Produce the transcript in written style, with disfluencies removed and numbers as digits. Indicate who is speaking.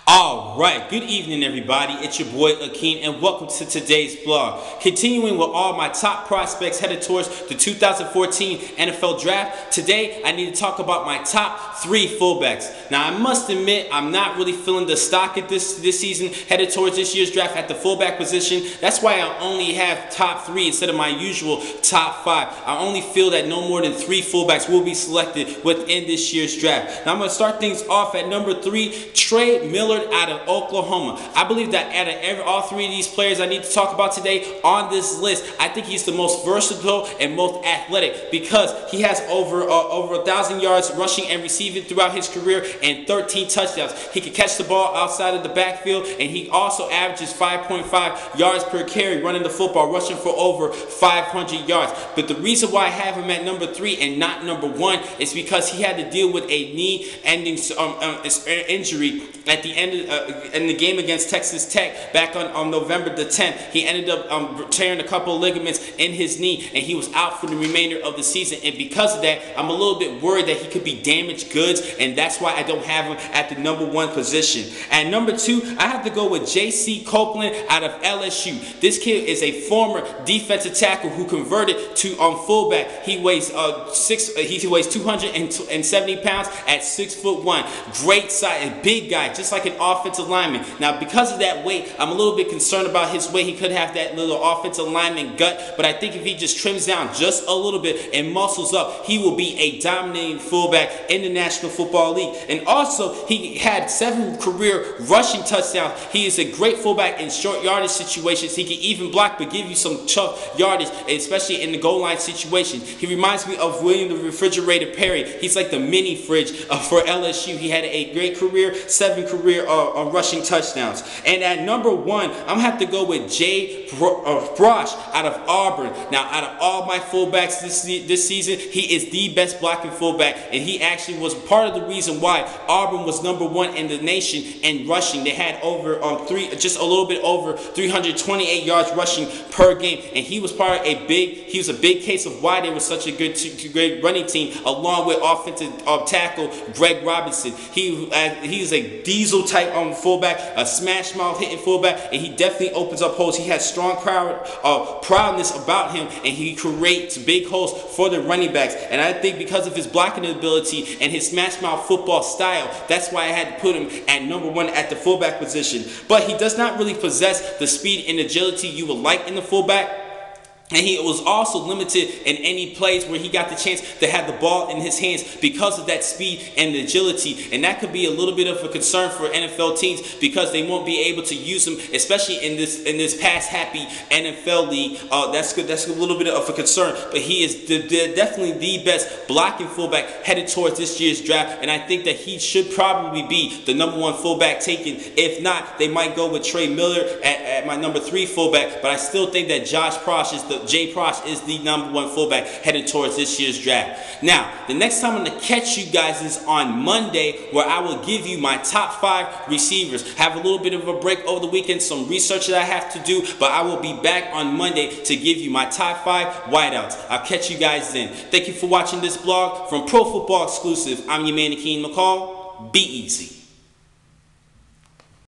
Speaker 1: Alright, good evening everybody, it's your boy Akeem and welcome to today's vlog. Continuing with all my top prospects headed towards the 2014 NFL Draft, today I need to talk about my top 3 fullbacks. Now I must admit I'm not really feeling the stock at this season headed towards this year's draft at the fullback position. That's why I only have top 3 instead of my usual top 5. I only feel that no more than 3 fullbacks will be selected within this year's draft. Now I'm going to start things off at number 3, Trey Miller out of Oklahoma. I believe that out of all 3 of these players I need to talk about today on this list, I think he's the most versatile and most athletic because he has over 1,000 yards rushing and receiving throughout his career and 13 touchdowns. He can catch the ball outside of the backfield, and he also averages 5.5 yards per carry running the football, rushing for over 500 yards. But the reason why I have him at number 3 and not number 1 is because he had to deal with a knee-ending injury at the end of, in the game against Texas Tech back on November the 10th. He ended up tearing a couple of ligaments in his knee, and he was out for the remainder of the season. And because of that, I'm a little bit worried that he could be damaged goods, and that's why I don't have him at the number 1 position. At number 2, I have to go with J.C. Copeland out of LSU. This kid is a former defensive tackle who converted to fullback. He weighs 270 pounds at 6'1". Great size, big guy, just like an offensive lineman. Now, because of that weight, I'm a little bit concerned about his weight. He could have that little offensive lineman gut, but I think if he just trims down just a little bit and muscles up, he will be a dominating fullback in the National Football League. And also, he had 7 career rushing touchdowns. He is a great fullback in short yardage situations. He can even block, but give you some tough yardage, especially in the goal line situation. He reminds me of William the Refrigerator Perry. He's like the mini fridge for LSU. He had a great career, 7 career rushing touchdowns. And at number 1, I'm going to have to go with Jay Brosh out of Auburn. Now, out of all my fullbacks this season, he is the best blocking fullback, and he actually was part of the reason why Auburn was number 1 in the nation in rushing. They had over just a little bit over 328 yards rushing per game, and he was part of a big case of why they were such a great running team, along with offensive tackle Greg Robinson. He's a diesel type fullback, a smash mouth hitting fullback, and he definitely opens up holes. He has strong proudness about him, and he creates big holes for the running backs. And I think because of his blocking ability and his smash mouth football style, that's why I had to put him at number 1 at the fullback position. But he does not really possess the speed and agility you would like in the fullback. And he was also limited in any plays where he got the chance to have the ball in his hands because of that speed and agility. And that could be a little bit of a concern for NFL teams because they won't be able to use him, especially in this pass-happy NFL league. That's good. That's a little bit of a concern. But he is definitely the best blocking fullback headed towards this year's draft. And I think that he should probably be the number 1 fullback taken. If not, they might go with Trey Miller at my number 3 fullback. But I still think that Jay Prosh is the number 1 fullback headed towards this year's draft. Now, the next time I'm going to catch you guys is on Monday, where I will give you my top 5 receivers. Have a little bit of a break over the weekend, some research that I have to do, but I will be back on Monday to give you my top 5 wideouts. I'll catch you guys then. Thank you for watching this vlog from Pro Football Exclusive. I'm your man, Akeem McCall. Be easy.